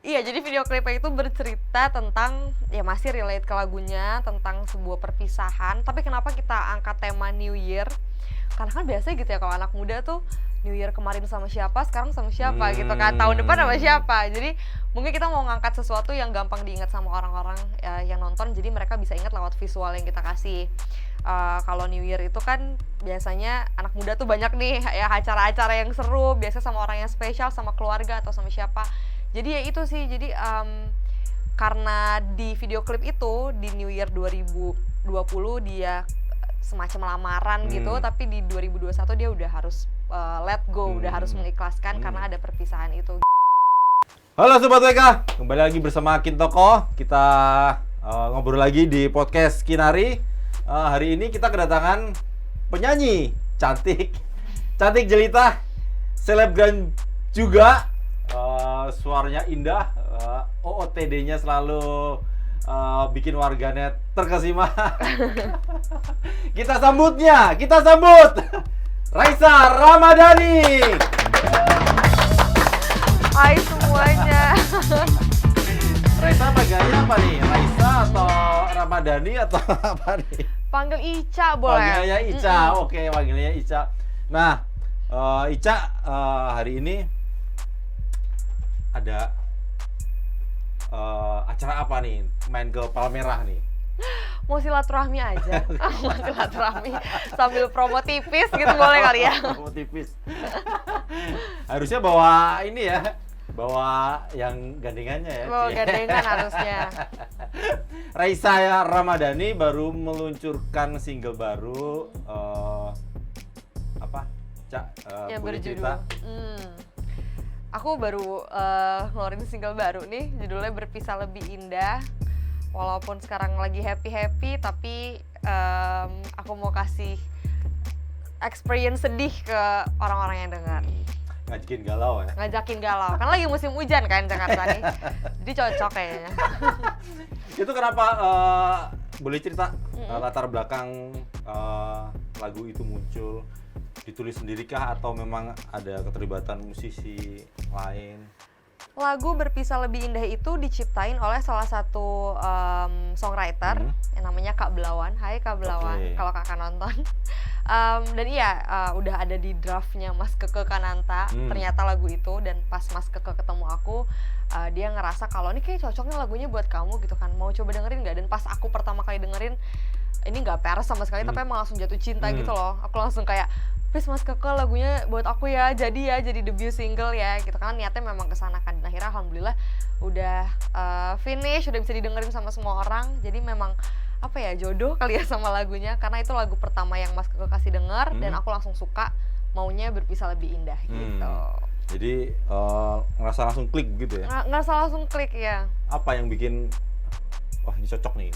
Iya, jadi video klipnya itu bercerita tentang, ya masih relate ke lagunya, tentang sebuah perpisahan. Tapi kenapa kita angkat tema New Year? Karena kan biasanya gitu ya, kalau anak muda tuh New Year kemarin sama siapa, sekarang sama siapa gitu kan, tahun depan sama siapa. Jadi mungkin kita mau ngangkat sesuatu yang gampang diingat sama orang-orang yang nonton, jadi mereka bisa ingat lewat visual yang kita kasih. Kalau New Year itu kan biasanya anak muda tuh banyak nih ya acara-acara yang seru, biasa sama orang yang spesial, sama keluarga atau sama siapa. Jadi ya itu sih, jadi karena di video klip itu di New Year 2020 dia semacam lamaran gitu, tapi di 2021 dia udah harus let go, udah harus mengikhlaskan karena ada perpisahan itu. Halo Sobat WK, kembali lagi bersama Kintoko. Kita ngobrol lagi di podcast Kinari. Hari ini kita kedatangan penyanyi cantik jelita, selebgram juga, suaranya indah, OOTD-nya selalu bikin warganet terkesima. Kita sambut Raisa Ramadhani. Hai semuanya. Raisa panggilnya apa nih? Raisa atau Ramadhani atau apa nih? Panggil Ica boleh? Panggilnya Ica, oke, panggilnya Ica. Nah, Ica hari ini ada acara apa nih? Main ke Palmerah nih? Mau silaturahmi aja. Mau silaturahmi sambil promo tipis gitu boleh kali ya? Promo tipis. Harusnya bawa ini ya, bawa yang gandengannya ya. Bawa gandengan harusnya. Raisa Ramadhani baru meluncurkan single baru, apa? Yang boleh berjudul. cerita? Aku baru ngeluarin single baru nih, judulnya Berpisah Lebih Indah. Walaupun sekarang lagi happy-happy, tapi aku mau kasih experience sedih ke orang-orang yang dengar. Ngajakin galau ya? Ngajakin galau, karena lagi musim hujan kan Jakarta nih. Jadi cocok kayaknya. Itu kenapa, boleh cerita latar belakang lagu itu muncul? Ditulis sendirikah atau memang ada keterlibatan musisi lain? Lagu Berpisah Lebih Indah itu diciptain oleh salah satu songwriter yang namanya Kak Belawan. Hai Kak Belawan, kalau kakak nonton. Dan iya, udah ada di draftnya Mas Keke Kananta, ternyata lagu itu. Dan pas Mas Keke ketemu aku, dia ngerasa kalau ini kayak cocoknya lagunya buat kamu gitu kan. Mau coba dengerin nggak? Dan pas aku pertama kali dengerin, ini nggak peres sama sekali, tapi emang langsung jatuh cinta gitu loh. Aku langsung kayak, please Mas Keke lagunya buat aku ya, jadi debut single ya gitu kan, niatnya memang kesana kan. Dan akhirnya alhamdulillah udah finish, udah bisa didengerin sama semua orang. Jadi memang apa ya, jodoh kali ya sama lagunya, karena itu lagu pertama yang Mas Keke kasih denger dan aku langsung suka, maunya Berpisah Lebih Indah gitu. Jadi ngerasa langsung klik gitu ya? Ngerasa langsung klik ya. Apa yang bikin, wah ini cocok nih?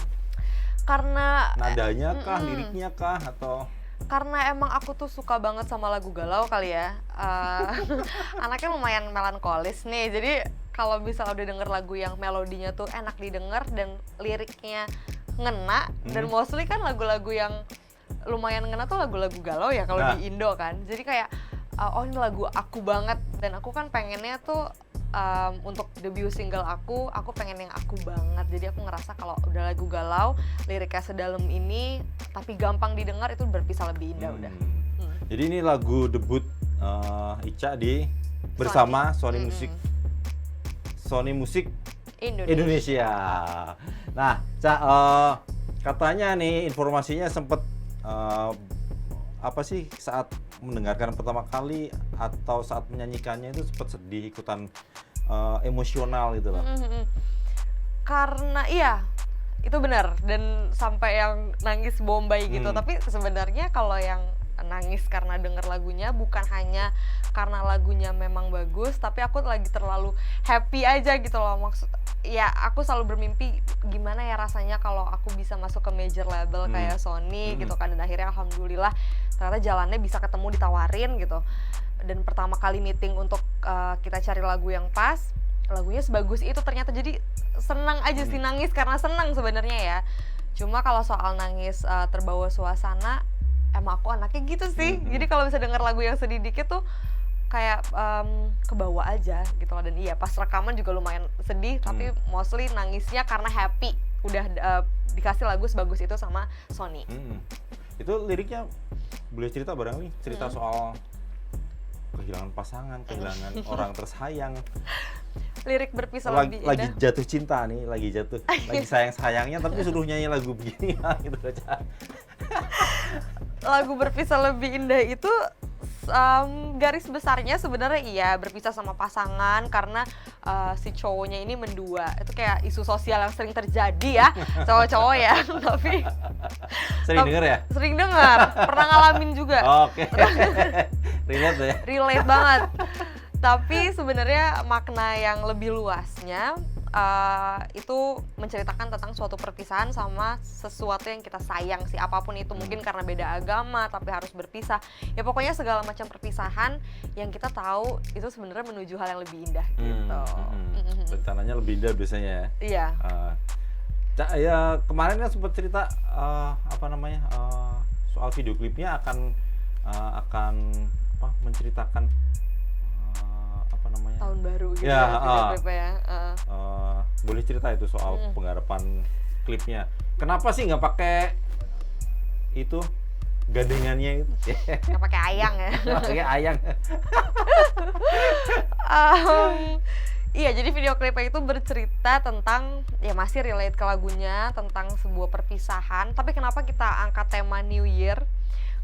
Karena nadanya kah, liriknya kah, atau? Karena emang aku tuh suka banget sama lagu galau kali ya. Anaknya lumayan melankolis nih, jadi kalau misalnya udah denger lagu yang melodinya tuh enak didengar dan liriknya ngena, dan mostly kan lagu-lagu yang lumayan ngena tuh lagu-lagu galau ya kalau di Indo kan. Jadi kayak oh ini lagu aku banget, dan aku kan pengennya tuh untuk debut single aku pengen yang aku banget. Jadi aku ngerasa kalau udah lagu galau, liriknya sedalam ini, tapi gampang didengar, itu Berpisah Lebih Indah udah. Jadi ini lagu debut Ica di bersama Sony Music Indonesia. Nah, Ca, katanya nih informasinya sempet apa sih saat mendengarkan pertama kali atau saat menyanyikannya itu sempat sedih, ikutan emosional gitu loh. Karena iya, itu benar, dan sampai yang nangis bombay gitu. Tapi sebenarnya kalau yang nangis karena denger lagunya bukan hanya karena lagunya memang bagus, tapi aku lagi terlalu happy aja gitu loh. Maksud ya, aku selalu bermimpi gimana ya rasanya kalau aku bisa masuk ke major label kayak Sony gitu kan. Dan akhirnya alhamdulillah ternyata jalannya bisa ketemu, ditawarin gitu. Dan pertama kali meeting untuk kita cari lagu yang pas, lagunya sebagus itu ternyata. Jadi senang aja sih, nangis karena senang sebenarnya ya. Cuma kalau soal nangis terbawa suasana, emang aku anaknya gitu sih. Jadi kalau bisa denger lagu yang sedih dikit tuh kayak kebawa aja gitu loh. Dan iya pas rekaman juga lumayan sedih, tapi mostly nangisnya karena happy udah dikasih lagu sebagus itu sama Sony. Itu liriknya boleh cerita barangkali cerita soal kehilangan pasangan, kehilangan orang tersayang. Lirik berpisah lagi, lebih lagi indah. jatuh cinta nih, lagi sayang-sayangnya tapi suruh nyanyi lagu begini gitu aja. Lagu berpisah lebih indah itu garis besarnya sebenarnya iya berpisah sama pasangan karena si cowoknya ini mendua. Itu kayak isu sosial yang sering terjadi ya cowok-cowok ya. Tapi Sering denger ya? sering dengar, pernah ngalamin juga. Oke. Relate ya? Relate banget. Tapi sebenarnya makna yang lebih luasnya itu menceritakan tentang suatu perpisahan sama sesuatu yang kita sayang sih, apapun itu, mungkin karena beda agama tapi harus berpisah. Ya pokoknya segala macam perpisahan yang kita tahu itu sebenarnya menuju hal yang lebih indah gitu. Rencananya lebih indah biasanya ya. Iya. Ya kemarin kan sempat cerita soal video klipnya akan menceritakan Tahun baru gitu ya, video klipnya ya. boleh cerita itu soal penggarapan klipnya. Kenapa sih nggak pakai itu gandengannya itu? Nggak pakai ayang ya. Pakai ayang. Iya, jadi video klipnya itu bercerita tentang, ya masih relate ke lagunya, tentang sebuah perpisahan. Tapi kenapa kita angkat tema New Year?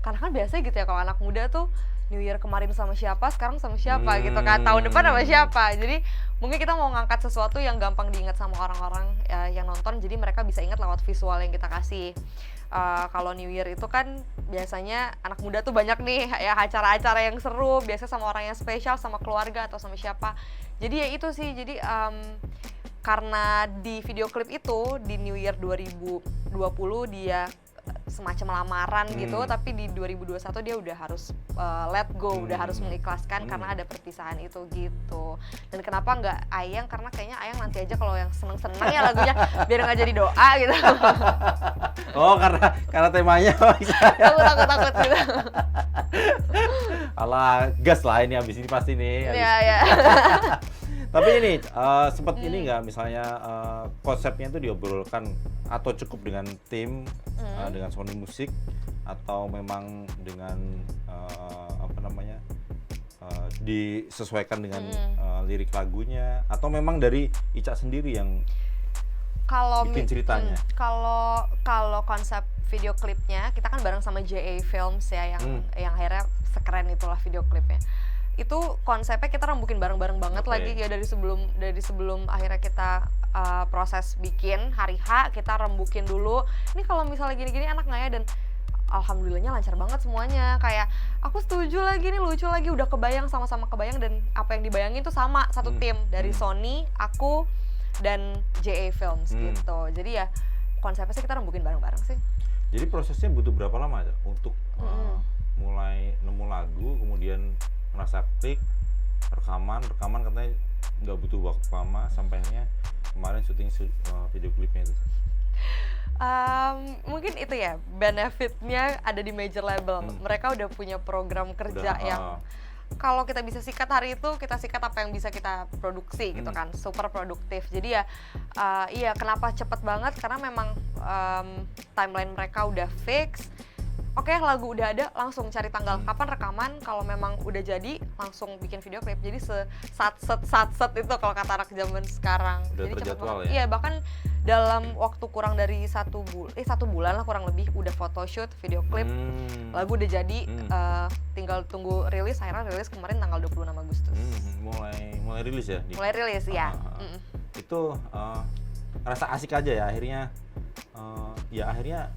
Karena kan biasanya gitu ya, kalau anak muda tuh New Year kemarin sama siapa, sekarang sama siapa gitu kan, tahun depan sama siapa. Jadi mungkin kita mau ngangkat sesuatu yang gampang diingat sama orang-orang yang nonton, jadi mereka bisa ingat lewat visual yang kita kasih. Kalau New Year itu kan biasanya anak muda tuh banyak nih ya acara-acara yang seru, biasanya sama orang yang spesial, sama keluarga atau sama siapa. Jadi ya itu sih, jadi karena di video klip itu di New Year 2020 dia semacam lamaran gitu, tapi di 2021 dia udah harus let go, udah harus mengikhlaskan karena ada perpisahan itu gitu. Dan kenapa nggak ayang? Karena kayaknya ayang nanti aja kalau yang seneng-seneng ya lagunya, biar nggak jadi doa gitu. Oh, karena temanya bisa. Takut gitu. Alah, gas lah ini abis ini pasti nih. Iya, ya. Tapi ini sempat ini nggak misalnya konsepnya itu diobrolkan atau cukup dengan tim dengan Sony Music atau memang dengan disesuaikan dengan lirik lagunya atau memang dari Ica sendiri yang bikin ceritanya? Kalau konsep video klipnya kita kan bareng sama JA Films ya yang akhirnya sekeren itulah video klipnya. Itu konsepnya kita rembukin bareng-bareng banget lagi ya dari sebelum akhirnya kita proses bikin hari H, kita rembukin dulu. Ini kalau misalnya gini-gini enak nggak ya? Dan alhamdulillahnya lancar banget semuanya. Kayak aku setuju lagi nih, lucu lagi, udah kebayang, sama-sama kebayang, dan apa yang dibayangin tuh sama satu tim dari Sony, aku dan JA Films gitu. Jadi ya konsepnya sih kita rembukin bareng-bareng sih. Jadi prosesnya butuh berapa lama aja untuk mulai nemu lagu, kemudian merasa klik, rekaman katanya nggak butuh waktu lama sampai akhirnya kemarin syuting video klipnya itu? Mungkin itu ya benefitnya ada di major label. Mereka udah punya program kerja yang kalau kita bisa sikat hari itu, kita sikat apa yang bisa kita produksi gitu kan, super produktif. Jadi ya iya kenapa cepet banget, karena memang timeline mereka udah fix. Oke, lagu udah ada, langsung cari tanggal kapan rekaman, kalau memang udah jadi langsung bikin video klip. Jadi satset itu kalau kata anak zaman sekarang. Udah jadi cepet terjadwal banget. ya? Iya, bahkan dalam waktu kurang dari satu bulan lah kurang lebih udah photoshoot, video klip, lagu udah jadi, tinggal tunggu rilis. Akhirnya rilis kemarin tanggal 26 Agustus. Mulai rilis ya? Mulai rilis ya. Itu rasa asik aja ya akhirnya. Akhirnya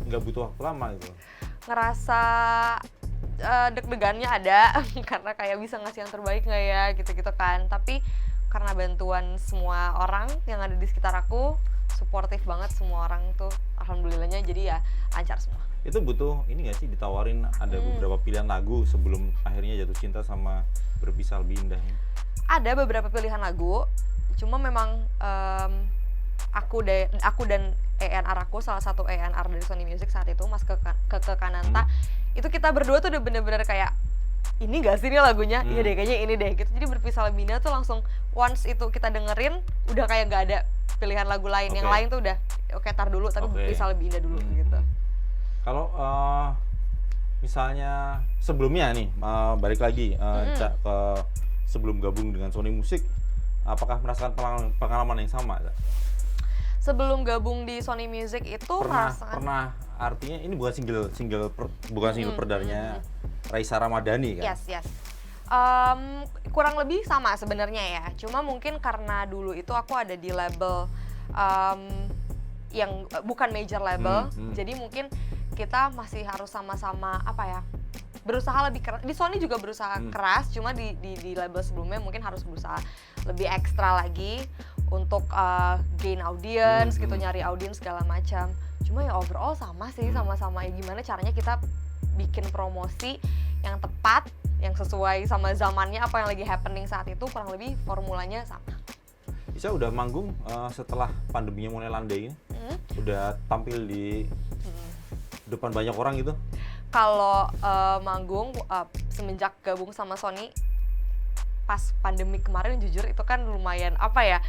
nggak butuh waktu lama gitu. Ngerasa deg-degannya ada karena kayak bisa ngasih yang terbaik nggak ya gitu-gitu kan. Tapi karena bantuan semua orang yang ada di sekitar aku, suportif banget semua orang tuh, alhamdulillahnya, jadi ya lancar semua. Itu butuh ini nggak sih ditawarin ada beberapa pilihan lagu sebelum akhirnya jatuh cinta sama berpisah lebih indah? Ada beberapa pilihan lagu, cuma memang aku dan ENR aku, salah satu ENR dari Sony Music saat itu, Mas Keke Kananta, itu kita berdua tuh udah bener-bener kayak ini gak sih ini lagunya? Iya deh kayaknya ini deh gitu. Jadi berpisah lebih indah tuh langsung once itu kita dengerin udah kayak gak ada pilihan lagu lain. Yang lain tuh udah oke tar dulu tapi berpisah lebih indah dulu gitu. Kalau misalnya sebelumnya nih balik lagi Ca, ke sebelum gabung dengan Sony Music, apakah merasakan pengalaman yang sama? Ca? Sebelum gabung di Sony Music itu pernah artinya ini bukan single perdananya Raisa Ramadhani kan? Yes. Kurang lebih sama sebenarnya ya. Cuma mungkin karena dulu itu aku ada di label yang bukan major label, jadi mungkin kita masih harus sama-sama apa ya, berusaha lebih keras. Di Sony juga berusaha keras, cuma di label sebelumnya mungkin harus berusaha lebih ekstra lagi untuk gain audience gitu, nyari audience segala macam. Cuma ya overall sama sih, sama-sama ya gimana caranya kita bikin promosi yang tepat, yang sesuai sama zamannya, apa yang lagi happening saat itu, kurang lebih formulanya sama. Ica udah manggung setelah pandeminya mulai landai ini? Udah tampil di depan banyak orang gitu? Kalau manggung semenjak gabung sama Sony pas pandemi kemarin, jujur itu kan lumayan apa ya,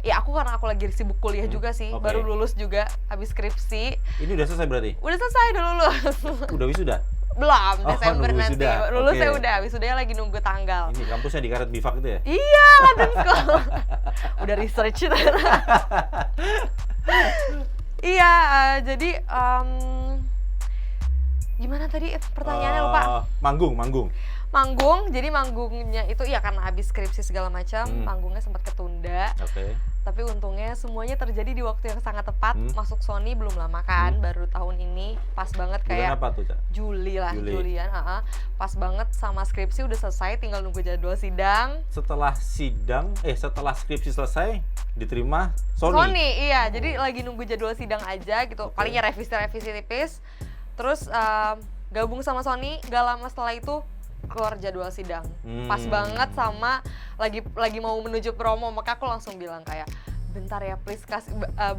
karena aku lagi sibuk kuliah juga sih, baru lulus juga habis skripsi. Ini udah selesai berarti? Udah selesai, udah lulus. Udah wisuda? Belum, Desember nanti. Lulusnya okay. Udah, wisudanya lagi nunggu tanggal. Ini kampusnya di Karet Bifak itu ya? Iya, London School. Udah research. Iya, jadi gimana tadi pertanyaannya lupa? Manggung, jadi manggungnya itu ya karena habis skripsi segala macam, manggungnya sempat ketunda. Tapi untungnya semuanya terjadi di waktu yang sangat tepat. Masuk Sony belum lama kan, baru tahun ini, pas banget kayak bulan apa tuh, Ca? Julian, pas banget sama skripsi udah selesai, tinggal nunggu jadwal sidang. Setelah skripsi selesai, diterima Sony? Iya, jadi lagi nunggu jadwal sidang aja gitu, palingnya revisi tipis. Terus gabung sama Sony, gak lama setelah itu keluar jadwal sidang. Pas banget sama lagi mau menuju promo, maka aku langsung bilang kayak, bentar ya please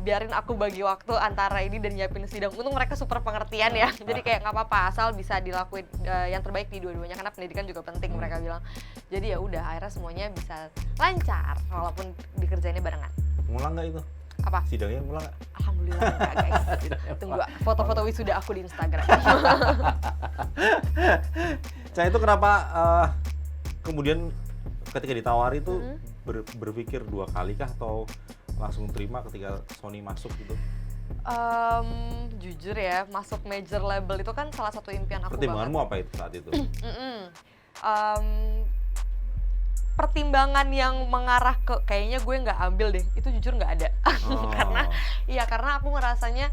biarin aku bagi waktu antara ini dan nyiapin sidang. Untung mereka super pengertian ya, jadi kayak nggak apa-apa asal bisa dilakuin yang terbaik di dua-duanya, karena pendidikan juga penting, mereka bilang. Jadi ya udah, akhirnya semuanya bisa lancar walaupun dikerjainnya barengan. Ngulang nggak itu? Apa? Sidangnya ngulang nggak? Alhamdulillah enggak guys. Tunggu foto-foto wisuda aku di Instagram. Ca, itu kenapa kemudian ketika ditawari itu berpikir dua kali kah atau langsung terima ketika Sony masuk gitu? Jujur ya, masuk major label itu kan salah satu impian aku banget. Pertimbanganmu apa itu saat itu? Pertimbangan yang mengarah ke kayaknya gue nggak ambil deh, itu jujur nggak ada. karena aku ngerasanya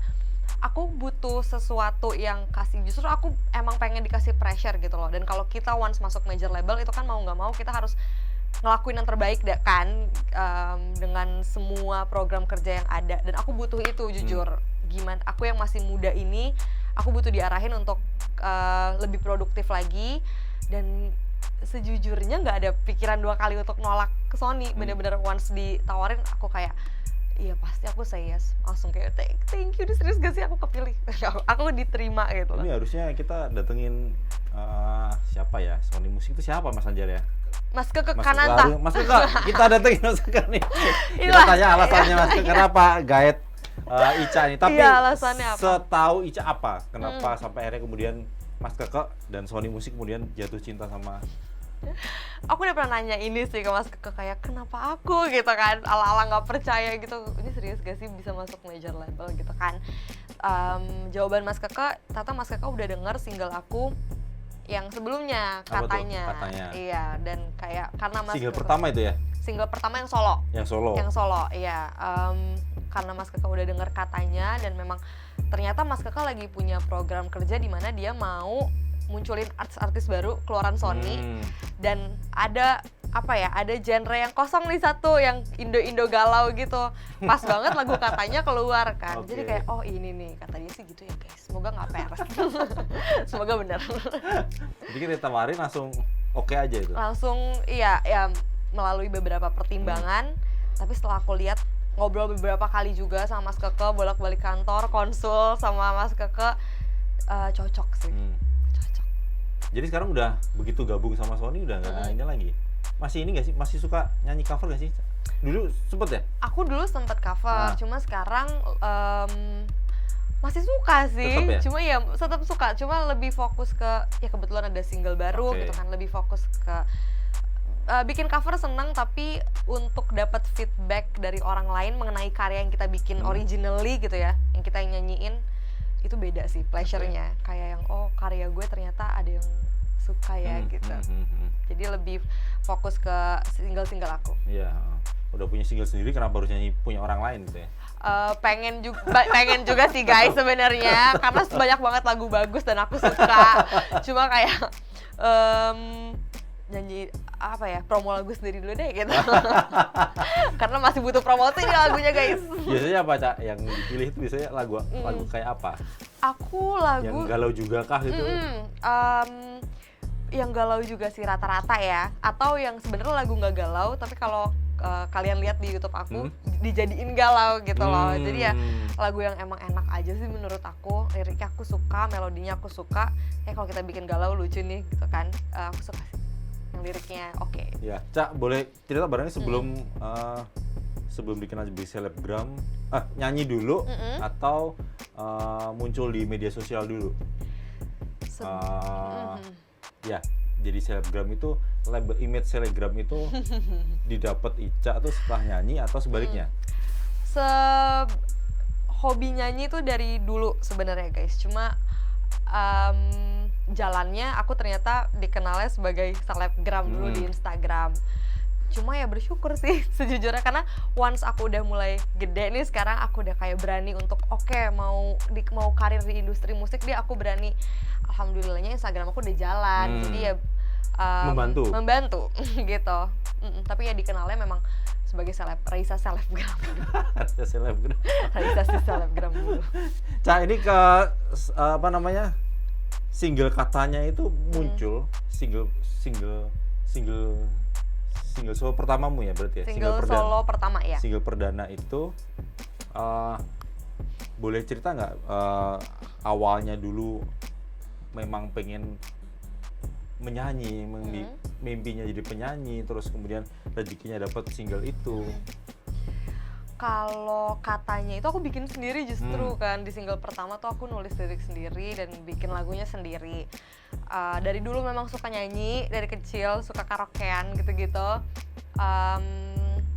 aku butuh sesuatu yang justru aku emang pengen dikasih pressure gitu loh. Dan kalau kita once masuk major label itu kan mau nggak mau kita harus ngelakuin yang terbaik kan, dengan semua program kerja yang ada. Dan aku butuh itu jujur. Gimana aku yang masih muda ini, aku butuh diarahin untuk lebih produktif lagi. Dan sejujurnya nggak ada pikiran dua kali untuk nolak ke Sony. Bener-bener once ditawarin aku kayak, iya pasti aku say yes, langsung kayak thank you, serius gak sih aku kepilih. Aku diterima gitu loh. Ini harusnya kita datengin siapa ya, Sony Music itu siapa Mas Anjar ya? Mas Keke Kananta. Mas Keke, kita datengin Mas Keke nih. Kita tanya alasannya Mas Keke kenapa gaet Ica nih. Tapi alasannya apa? Setahu Ica apa? Kenapa sampai akhirnya kemudian Mas Keke dan Sony Music kemudian jatuh cinta sama? Aku udah pernah nanya ini sih ke Mas Keke, kayak kenapa aku gitu kan, ala-ala nggak percaya gitu, ini serius gak sih bisa masuk major label gitu kan. Jawaban Mas Keke, ternyata Mas Keke udah denger single aku yang sebelumnya, katanya. Iya, dan kayak karena Mas single Keke, pertama itu ya? Single pertama yang solo. Yang solo, iya. Karena Mas Keke udah denger katanya, dan memang ternyata Mas Keke lagi punya program kerja di mana dia mau munculin artis-artis baru keluaran Sony. Dan ada genre yang kosong nih satu, yang Indo-Indo galau gitu. Pas banget lagu katanya keluar kan. Jadi kayak oh ini nih, katanya sih gitu ya guys, semoga nggak peres. Semoga benar. Jadi kita tawarin langsung oke aja itu? Langsung iya, melalui beberapa pertimbangan. Tapi setelah aku lihat, ngobrol beberapa kali juga sama Mas Keke, bolak-balik kantor, konsul sama Mas Keke, cocok sih. Jadi sekarang udah begitu gabung sama Sony udah nggak ini lagi. Masih ini nggak sih? Masih suka nyanyi cover nggak sih? Dulu sempet ya? Aku dulu sempet cover, Nah. cuma sekarang masih suka sih. Tetep ya? Cuma ya tetap suka, cuma lebih fokus ke ya kebetulan ada single baru Oke. gitu kan, lebih fokus ke bikin cover seneng, tapi untuk dapat feedback dari orang lain mengenai karya yang kita bikin originally gitu ya, yang kita nyanyiin itu beda sih pleasure-nya. Kayak yang oh karya gue ternyata ada yang suka ya gitu. Jadi lebih fokus ke single-single aku. Iya. Udah punya single sendiri, kenapa harus nyanyi punya orang lain gitu ya? Pengen juga sih guys sebenarnya, karena banyak banget lagu bagus dan aku suka. Cuma kayak nyanyi apa ya, promo lagu sendiri dulu deh gitu. Karena masih butuh promosi nih lagunya guys. Biasanya apa, Cak? Yang dipilih itu biasanya lagu kayak apa? Aku lagu Yang galau juga kah gitu? yang galau juga sih rata-rata ya, atau yang sebenarnya lagu nggak galau tapi kalau kalian lihat di YouTube aku dijadiin galau gitu loh. Jadi ya lagu yang emang enak aja sih menurut aku, liriknya aku suka, melodinya aku suka. Kalau kita bikin galau lucu nih gitu kan, aku suka sih yang liriknya oke. Ya, Cak, boleh cerita barangnya sebelum dikenal sebagai selebgram, nyanyi dulu atau muncul di media sosial dulu? Ya, jadi selebgram itu, label image selebgram itu didapat Ica tuh setelah nyanyi atau sebaliknya? Hobi nyanyi itu dari dulu sebenarnya guys, cuma jalannya aku ternyata dikenalnya sebagai selebgram dulu di Instagram. Cuma ya bersyukur sih sejujurnya, karena once aku udah mulai gede nih sekarang, aku udah kayak berani untuk mau karir di industri musik dia aku berani. Alhamdulillahnya Instagram aku udah jalan, jadi ya membantu gitu. Tapi ya dikenalnya memang sebagai Raisa selebgram. Selebgram. Raisa si selebgram dulu. Cak, ini ke single katanya itu muncul single solo pertamamu ya berarti ya? Single solo pertama ya. Single perdana itu boleh cerita nggak awalnya dulu memang pengen menyanyi, mimpinya jadi penyanyi, terus kemudian rezekinya dapat single itu? Kalau katanya itu aku bikin sendiri justru kan, di single pertama tuh aku nulis lirik sendiri dan bikin lagunya sendiri. Dari dulu memang suka nyanyi, dari kecil suka karaokean gitu-gitu.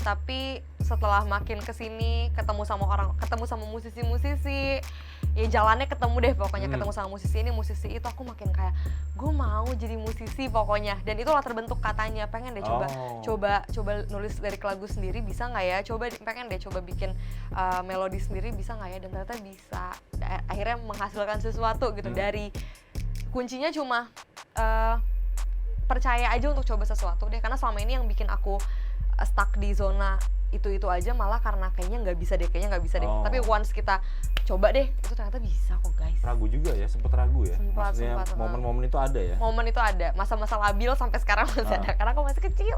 Tapi setelah makin kesini ketemu sama musisi-musisi, ya jalannya ketemu deh pokoknya, ketemu sama musisi ini musisi itu, aku makin kayak gue mau jadi musisi pokoknya. Dan itulah terbentuk katanya, pengen deh coba nulis lirik lagu sendiri bisa nggak ya, pengen deh coba bikin melodi sendiri bisa nggak ya, dan ternyata bisa. Akhirnya menghasilkan sesuatu gitu. Dari kuncinya cuma percaya aja untuk coba sesuatu deh, karena selama ini yang bikin aku stuck di zona itu aja malah karena kayaknya nggak bisa deh. Tapi once kita coba deh, itu ternyata bisa kok guys. Ragu juga ya, sempet ragu ya? Maksudnya Sempat. momen-momen itu ada ya? Momen itu ada, masa-masa labil sampai sekarang masih ada, karena aku masih kecil.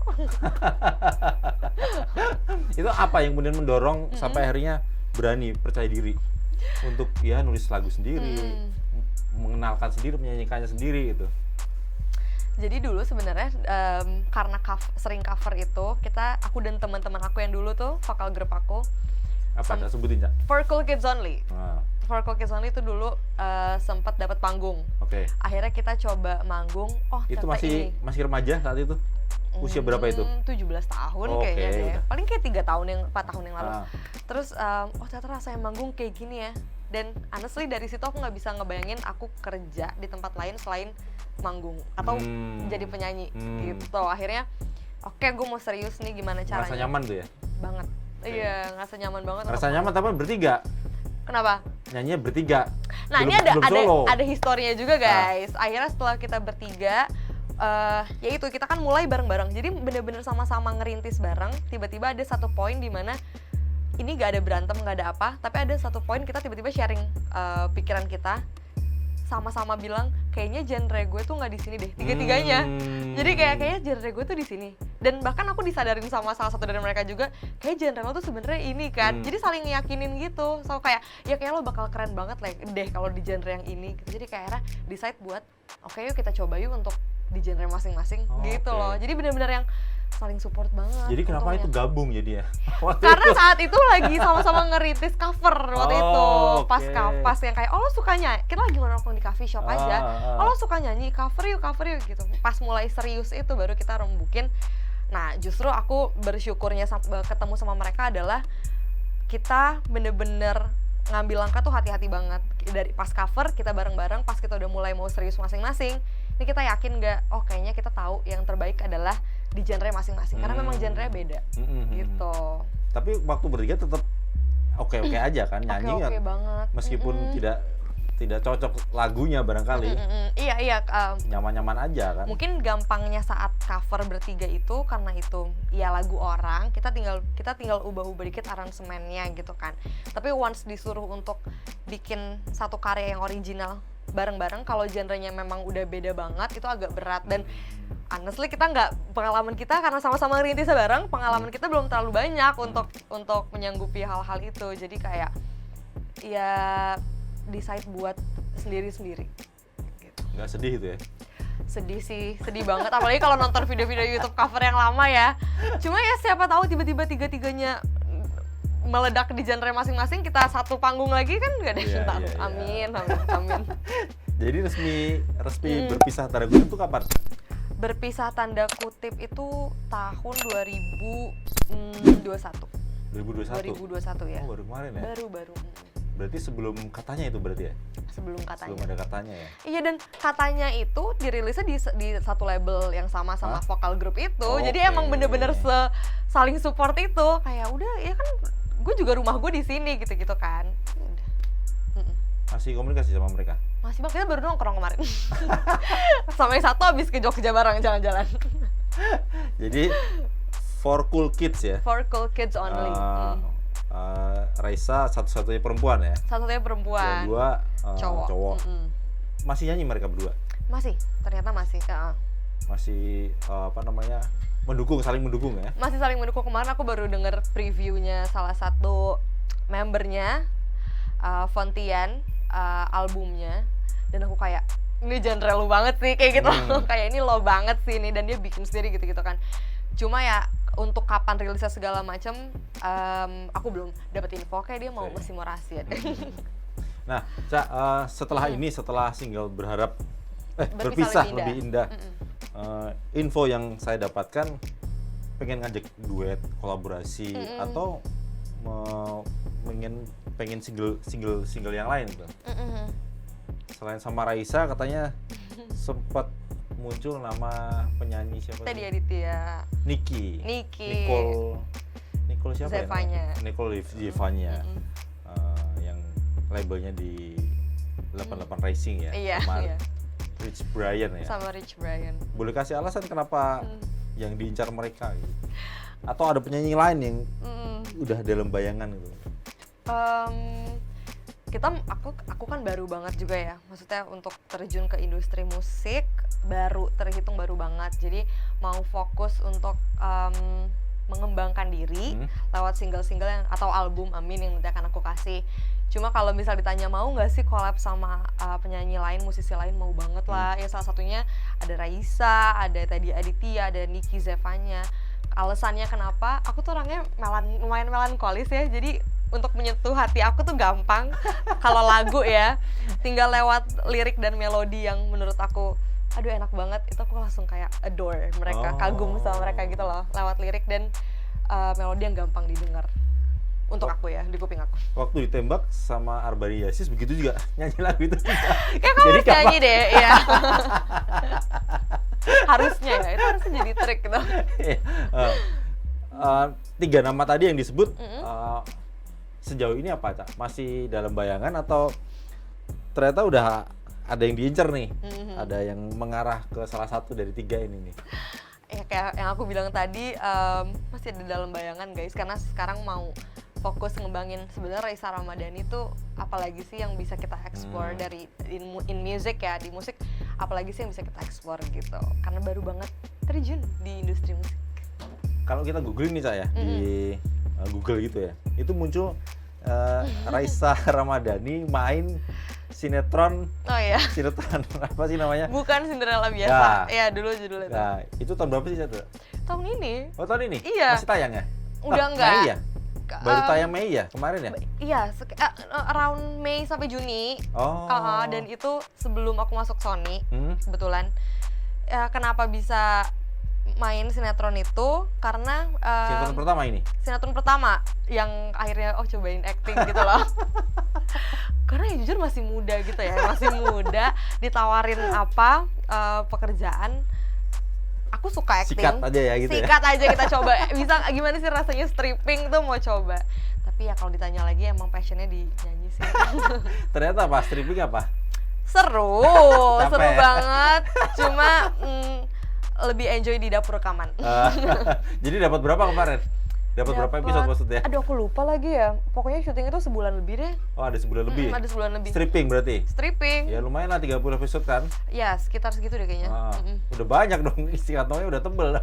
Itu apa yang kemudian mendorong sampai akhirnya berani, percaya diri untuk ya nulis lagu sendiri, mengenalkan sendiri, menyanyikannya sendiri gitu? Jadi dulu sebenarnya karena sering cover itu, aku dan teman-teman aku yang dulu tuh vokal grup aku, Apa Cak, sebutin Cak? For Cool Kids Only. Nah, For Cool Kids Only itu dulu sempat dapat panggung. oke. Akhirnya kita coba manggung. Oh, Itu ternyata ini. masih remaja saat itu? Usia berapa itu? 17 tahun Oke, kayaknya deh. udah. Paling kayak 4 tahun yang lalu. Ah. Terus ternyata rasanya manggung kayak gini ya. Dan honestly dari situ aku nggak bisa ngebayangin aku kerja di tempat lain selain manggung atau jadi penyanyi gitu. Akhirnya oke, gue mau serius nih, gimana caranya. Ngerasa nyaman tuh ya? Banget. Iya, ngerasa nyaman banget. Ngerasa nyaman tapi bertiga? Kenapa? Nyanyinya bertiga? Nah, belum, ini belum solo. ada historinya juga guys. Akhirnya setelah kita bertiga, ya itu kita kan mulai bareng-bareng. Jadi bener-bener sama-sama ngerintis bareng. Tiba-tiba ada satu poin di mana ini gak ada berantem, gak ada apa, tapi ada satu poin kita tiba-tiba sharing pikiran kita, sama-sama bilang kayaknya genre gue tuh nggak di sini deh, tiga-tiganya. Jadi kayaknya genre gue tuh di sini. Dan bahkan aku disadarin sama salah satu dari mereka juga, kayak genre lo tuh sebenarnya ini kan. Jadi saling ngeyakinin gitu. So kayak ya kayak lo bakal keren banget deh kalau di genre yang ini. Jadi kayak akhirnya decide buat oke yuk kita coba yuk untuk di genre masing-masing Oh, gitu oke. loh. Jadi benar-benar yang saling support banget. Jadi kenapa untungnya. itu gabung jadi ya? Karena saat itu lagi sama-sama ngeritis cover waktu Oh, itu. oke. Pas yang kayak, oh lo suka nyanyi, kita lagi nongkrong di coffee shop aja. Oh lo suka nyanyi, cover yuk gitu. Pas mulai serius itu baru kita rembukin. Nah justru aku bersyukurnya ketemu sama mereka adalah kita bener-bener ngambil langkah tuh hati-hati banget. Dari pas cover kita bareng-bareng, pas kita udah mulai mau serius masing-masing, ini kita yakin nggak, oh kayaknya kita tahu yang terbaik adalah di genre masing-masing, karena memang genre beda gitu. Tapi waktu bertiga tetap oke-oke aja kan, nyanyi Oke kan, banget. meskipun tidak cocok lagunya barangkali, Iya, nyaman-nyaman aja kan. mungkin gampangnya saat cover bertiga itu karena itu ya lagu orang, kita tinggal ubah-ubah dikit aransemennya gitu kan. Tapi once disuruh untuk bikin satu karya yang original bareng-bareng, kalau genrenya memang udah beda banget itu agak berat. Dan honestly pengalaman kita karena sama-sama ngerintisnya bareng, pengalaman kita belum terlalu banyak untuk menyanggupi hal-hal itu. Jadi kayak ya decide buat sendiri-sendiri gitu. Nggak sedih itu ya? Sedih banget, apalagi kalau nonton video-video YouTube cover yang lama ya. Cuma ya siapa tahu tiba-tiba tiga-tiganya meledak di genre masing-masing, kita satu panggung lagi kan nggak ada yang Iya, tahu. iya, iya. Amin. Jadi resmi berpisah tanda kutip itu kapan? Berpisah tanda kutip itu tahun 2021. 2021? 2021 ya. Oh, baru kemarin ya? Baru. Berarti sebelum katanya itu berarti ya? Sebelum katanya. Sebelum ada katanya ya? Iya, dan katanya itu dirilisnya di satu label yang sama vokal grup itu. Jadi Oke. emang bener-bener saling support itu. Kayak udah ya kan gue juga rumah gue di sini gitu-gitu kan. Udah. Masih komunikasi sama mereka? Masih kita baru nongkrong kemarin. Sama yang satu habis ke Jogja bareng jalan-jalan. Jadi for cool kids ya? For cool kids only. Raisa satu-satunya perempuan ya? Satu-satunya perempuan. Yang dua cowok. Masih nyanyi mereka berdua? Masih, ternyata masih. Masih saling mendukung ya? Masih saling mendukung. Kemarin aku baru denger previewnya salah satu membernya, Fontian, albumnya, dan aku kayak ini genre lo banget sih kayak gitu. Kayak ini lo banget sih ini, dan dia bikin sendiri gitu kan. Cuma ya untuk kapan rilisnya segala macam aku belum dapat info, kayak dia masih mau rahasia deh. Nah, Ca, setelah single berpisah lebih indah. Info yang saya dapatkan pengen ngajak duet, kolaborasi atau pengen single yang lain tuh. Selain sama Raisa katanya sempat muncul nama penyanyi siapa? Tadi Aditya. Niki. Nicole siapa Zevanya. ya? Nicole Zevanya. Yang labelnya di 88 Racing ya. Iya, sama iya. Rich Brian ya. Sama Rich Brian. Boleh kasih alasan kenapa yang diincar mereka gitu? Atau ada penyanyi lain yang udah dalam bayangan gitu? Aku kan baru banget juga ya, maksudnya untuk terjun ke industri musik terhitung baru banget. Jadi mau fokus untuk mengembangkan diri lewat single-single atau album Amin yang nanti akan aku kasih. Cuma kalau misal ditanya mau nggak sih collab sama penyanyi lain, musisi lain, mau banget lah. Ya salah satunya ada Raisa, ada tadi Aditya, ada Niki Zevanya. Alasannya kenapa? Aku tuh orangnya lumayan melankolis ya, jadi untuk menyentuh hati aku tuh gampang. Kalau lagu ya, tinggal lewat lirik dan melodi yang menurut aku aduh enak banget, itu aku langsung kayak adore mereka, kagum sama mereka gitu loh, lewat lirik dan melodi yang gampang didengar untuk aku ya, di kuping aku. Waktu ditembak sama Arbani Yasis begitu juga nyanyi lagu itu. Kayak kamu harus nyanyi deh, ya. Harusnya ya, itu harusnya jadi trik gitu. 3 nama tadi yang disebut sejauh ini apa, Cak? Masih dalam bayangan atau ternyata udah ada yang diincar nih? Ada yang mengarah ke salah satu dari 3 ini nih? Ya kayak yang aku bilang tadi, masih ada dalam bayangan guys, karena sekarang mau fokus ngembangin sebenarnya Raisa Ramadhani itu apalagi sih yang bisa kita explore dari in music ya, di musik apalagi sih yang bisa kita explore gitu, karena baru banget terjun di industri musik. Kalau kita googling nih, Cak ya, di Google gitu ya, itu muncul Raisa Ramadhani main sinetron Oh iya, apa sih namanya? bukan Cinderella biasa. Iya, dulu judulnya itu. Nah, itu tahun berapa sih Cak? Tahun ini. Oh, tahun ini? Iya. Masih tayang ya? Udah enggak. Mei ya? Baru Um, tayang Mei ya? Kemarin ya? Iya, around Mei sampai Juni. Oh. Dan itu sebelum aku masuk Sony, kebetulan. Kenapa bisa main sinetron itu? Karena Sinetron pertama ini? sinetron pertama yang akhirnya cobain acting gitu loh. Karena ya jujur masih muda gitu ya, masih muda, ditawarin apa pekerjaan, aku suka acting. Sikat aja ya gitu ya? Sikat aja kita coba, bisa gimana sih rasanya stripping tuh, mau coba. Tapi ya kalau ditanya lagi emang passionnya di nyanyi sih. Ternyata apa? Stripping apa? Seru, Capek. seru banget. Cuma lebih enjoy di dapur rekaman. Jadi dapat berapa kemarin? Dapat berapa episode maksudnya? Aduh, aku lupa lagi ya. Pokoknya syuting itu sebulan lebih deh. Oh, ada sebulan lebih? Ada sebulan lebih. Stripping berarti? Stripping. Ya lumayan lah 30 episode kan? Ya, sekitar segitu deh kayaknya. Udah banyak dong, isi kantongnya udah tebel.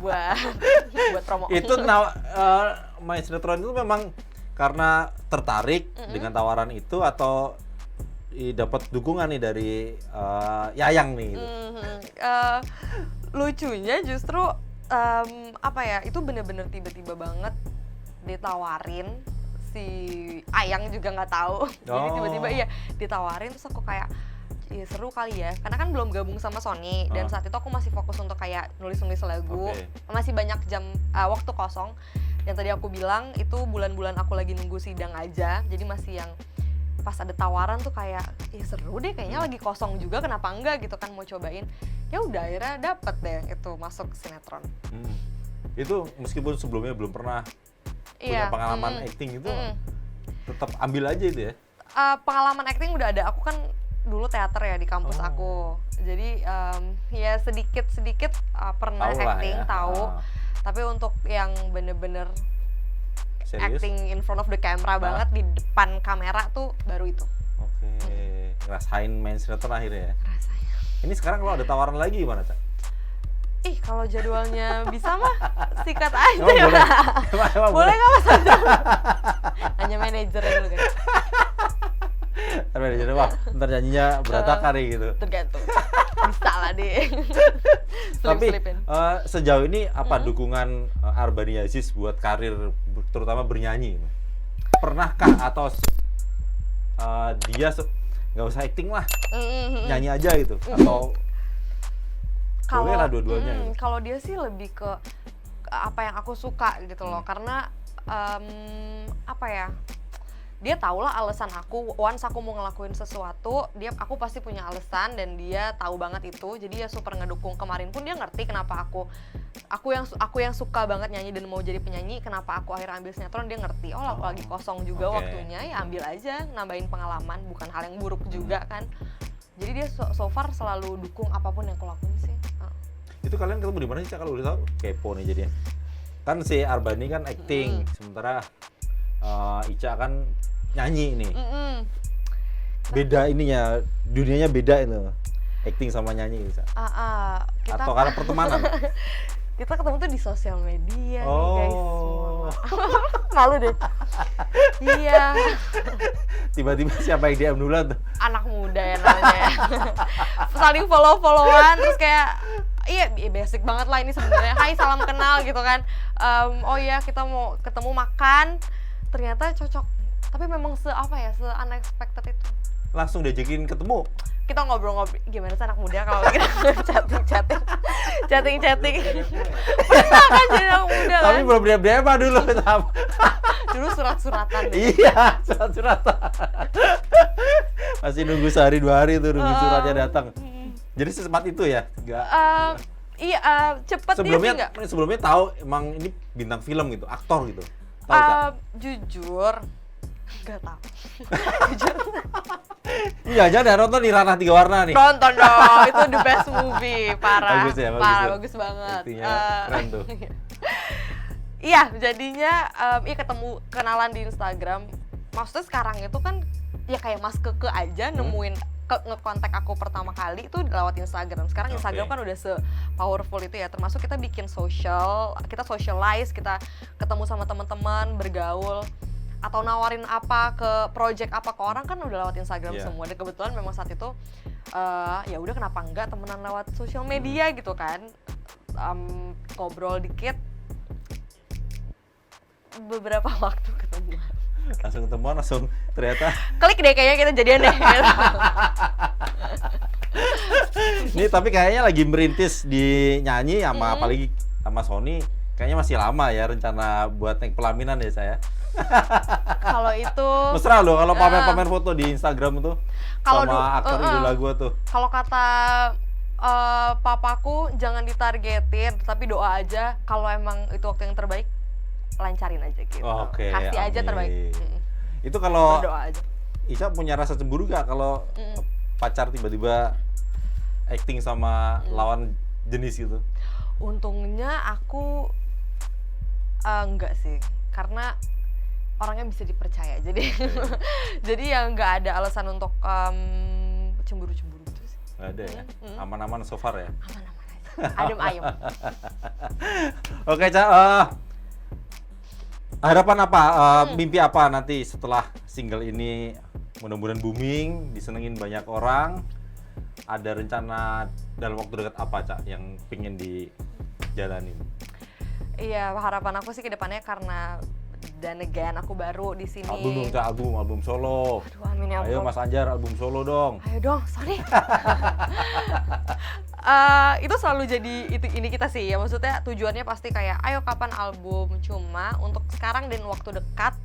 buat promo. Itu main sinetron itu memang karena tertarik dengan tawaran itu atau dapat dukungan nih dari Yayang nih gitu? Lucunya justru apa ya, itu bener-bener tiba-tiba banget ditawarin. Si Ayang juga nggak tahu. Jadi tiba-tiba iya ditawarin, terus aku kayak ya seru kali ya, karena kan belum gabung sama Sony dan saat itu aku masih fokus untuk kayak nulis-nulis lagu. Masih banyak jam waktu kosong, dan tadi aku bilang itu bulan-bulan aku lagi nunggu sidang aja, jadi masih yang pas ada tawaran tuh kayak ya seru deh, kayaknya lagi kosong juga, kenapa enggak gitu kan, mau cobain. Ya udah akhirnya dapet deh itu masuk sinetron. Itu meskipun sebelumnya belum pernah punya pengalaman acting itu, tetap ambil aja itu ya? Pengalaman acting udah ada, aku kan dulu teater ya di kampus aku, jadi ya sedikit-sedikit pernah Tau acting, ya. tahu. Tapi untuk yang bener-bener Serius? acting in front of the camera banget, di depan kamera tuh baru itu. Oke, ngerasain main sinetron akhirnya ya? Rasanya. Ini sekarang kalau ada tawaran lagi gimana, Cak? Ih, kalau jadwalnya bisa mah sikat aja Emang ya. boleh? Emang Boleh nggak Mas Anjo? Hanya manajer dulu kan. Tapi jadi wah, ntar nyanyinya berantakan nih gitu. Tergantung. Bisa lah deh. Tapi Selip-selipin. sejauh ini apa dukungan Arbani Aziz buat karir terutama bernyanyi? Pernahkah atau dia nggak usah acting lah, nyanyi aja gitu? Atau boleh lah dua-duanya gitu? Kalau dia sih lebih ke apa yang aku suka gitu loh, karena apa ya, dia tahu lah alasan aku, once aku mau ngelakuin sesuatu, aku pasti punya alasan dan dia tahu banget itu, jadi dia super ngedukung. Kemarin pun dia ngerti kenapa aku yang suka banget nyanyi dan mau jadi penyanyi, kenapa aku akhirnya ambil sinetron, dia ngerti. Aku lagi kosong juga waktunya, ya ambil aja, nambahin pengalaman, bukan hal yang buruk juga kan. Jadi dia so far selalu dukung apapun yang aku lakuin sih. Itu kalian ketemu di mana sih, Cak, kalau udah tahu? Kepo nih jadinya. Kan si Arbani kan acting, sementara Ica kan nyanyi nih. Beda ininya, dunianya beda itu. Acting sama nyanyi, Ica. Atau karena pertemanan? Kita ketemu tuh di sosial media nih guys. Malu deh. Iya. Tiba-tiba siapa yang DM duluan tuh? Anak muda ya namanya. Saling follow-followan, terus kayak iya basic banget lah ini sebenarnya. Hai, salam kenal gitu kan. Oh iya, kita mau ketemu makan. Ternyata cocok. Tapi memang se-unexpected itu. Langsung diajakin ketemu? Kita ngobrol-ngobrol, gimana sih anak muda kalau kita chatting. Pernah kan jadi anak muda kan? Tapi belum DM dulu. Dulu surat-suratan deh. Iya, surat-suratan. Masih nunggu sehari 2 hari tuh nunggu suratnya datang. Jadi secepat itu ya? Enggak. Iya, cepet sebelumnya, dia sih nggak. Sebelumnya tahu emang ini bintang film gitu, aktor gitu. Tahu tak? Jujur nggak tahu. Jujur. Iya, jangan nonton di Ranah 3 Warna nih. Nonton dong, itu the best movie, parah. Bagus ya, bagus banget. Aktingnya keren tuh. Iya, jadinya ketemu, kenalan di Instagram. Maksudnya sekarang itu kan ya kayak Mas Keke aja nemuin ngekontak aku pertama kali itu lewat Instagram. Sekarang Instagram kan udah se-powerful itu ya, termasuk kita bikin social, kita socialize, kita ketemu sama teman-teman, bergaul. atau nawarin apa ke project apa ke orang kan udah lewat Instagram Iya. semua. Dan kebetulan memang saat itu ya udah kenapa enggak temenan lewat sosial media gitu kan. Ngobrol dikit, beberapa waktu ketemu. Langsung ketemuan, langsung ternyata Klik deh kayaknya kita jadian deh. ini tapi kayaknya lagi merintis di nyanyi sama apalagi sama Sony. Kayaknya masih lama ya rencana buat naik pelaminan ya saya. Kalau itu Mesra loh kalau pamer-pamer foto di Instagram tuh Kalau sama aktor idola gue tuh. kalau kata papaku jangan ditargetin, tapi doa aja kalau emang itu waktu yang terbaik lancarin aja gitu. Oke, Kasih aja amin. terbaik. Itu kalau Berdoa aja. Ica punya rasa cemburu gak kalau pacar tiba-tiba acting sama lawan jenis gitu? Untungnya aku enggak sih, karena orangnya bisa dipercaya. Jadi jadi ya nggak ada alasan untuk cemburu-cemburu gitu sih. Nggak ada ya? Aman-aman so far ya? Aman-aman aja. Adem ayem. Oke, Ca, harapan apa, mimpi apa nanti setelah single ini mudah-mudahan booming, disenengin banyak orang? Ada rencana dalam waktu dekat apa, Ca, yang pengen dijalanin? Iya, harapan aku sih ke depannya karena dan again aku baru di sini. Album dong, Ca, album solo. Aduh, amin ya Ayo Allah. Mas Anjar, album solo dong. Ayo dong, sorry. Itu selalu jadi ini kita sih ya, maksudnya tujuannya pasti kayak ayo kapan album, cuma untuk sekarang dan waktu dekat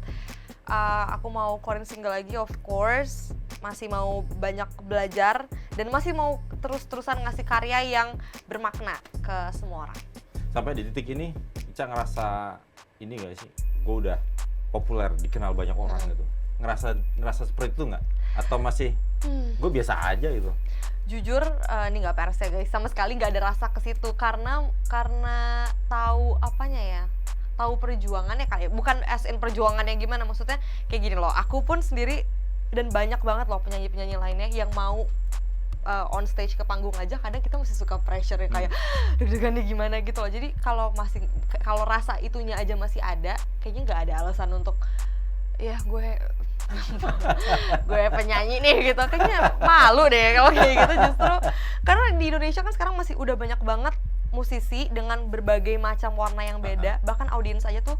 aku mau keluarin single lagi, of course masih mau banyak belajar dan masih mau terus-terusan ngasih karya yang bermakna ke semua orang. Sampai di titik ini Ica ngerasa ini gak sih, gue udah populer, dikenal banyak orang gitu, ngerasa seperti itu nggak? Atau masih gue biasa aja gitu? Jujur ini nggak pers ya guys, sama sekali nggak ada rasa ke situ karena tahu apanya ya, tahu perjuangannya kali, bukan as in perjuangannya gimana, maksudnya kayak gini loh, aku pun sendiri dan banyak banget loh penyanyi-penyanyi lainnya yang mau on stage ke panggung aja kadang kita masih suka pressure ya, kayak deg-degannya gimana gitu loh. Jadi kalau rasa itunya aja masih ada, kayaknya nggak ada alasan untuk ya gue penyanyi nih gitu, kayaknya malu deh kalau kayak gitu. Justru karena di Indonesia kan sekarang masih udah banyak banget musisi dengan berbagai macam warna yang beda, bahkan audiens aja tuh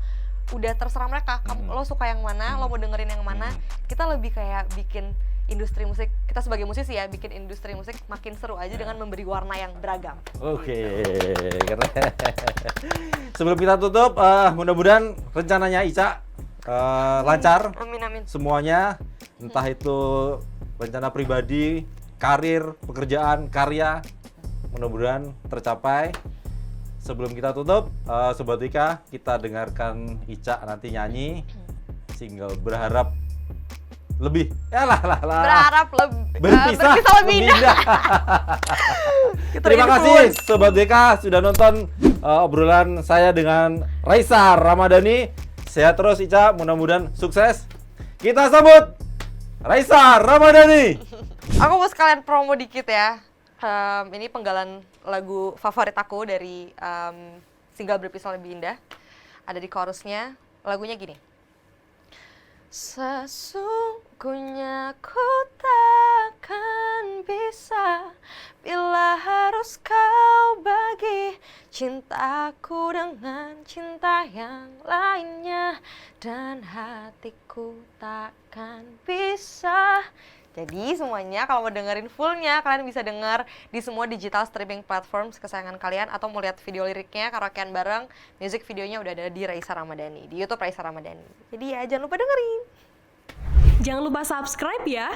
udah terserah mereka, lo suka yang mana, lo mau dengerin yang mana. Kita lebih kayak bikin industri musik, kita sebagai musisi ya, bikin industri musik makin seru aja dengan memberi warna yang beragam. Oke, keren. Sebelum kita tutup, mudah-mudahan rencananya Ica lancar. Amin amin. Semuanya, entah itu rencana pribadi, karir, pekerjaan, karya, mudah-mudahan tercapai. Sebelum kita tutup, Sobat Wika, kita dengarkan Ica nanti nyanyi single Berharap Lebih. Berharap berpisah lebih indah. Terima kasih Sobat Wika sudah nonton obrolan saya dengan Raisa Ramadhani. Sehat terus Ica, mudah-mudahan sukses. Kita sambut Raisa Ramadhani. Aku mau sekalian promo dikit ya. Ini penggalan lagu favorit aku dari single Berpisah Lebih Indah. Ada di chorusnya, lagunya gini. Sesungguhnya ku takkan bisa bila harus kau bagi cintaku dengan cinta yang lainnya, dan hatiku takkan bisa. Jadi semuanya kalau mau dengerin fullnya kalian bisa denger di semua digital streaming platforms kesayangan kalian, atau mau lihat video liriknya karaokean bareng, music videonya udah ada di Raisa Ramadhani, di YouTube Raisa Ramadhani. Jadi ya jangan lupa dengerin. Jangan lupa subscribe ya.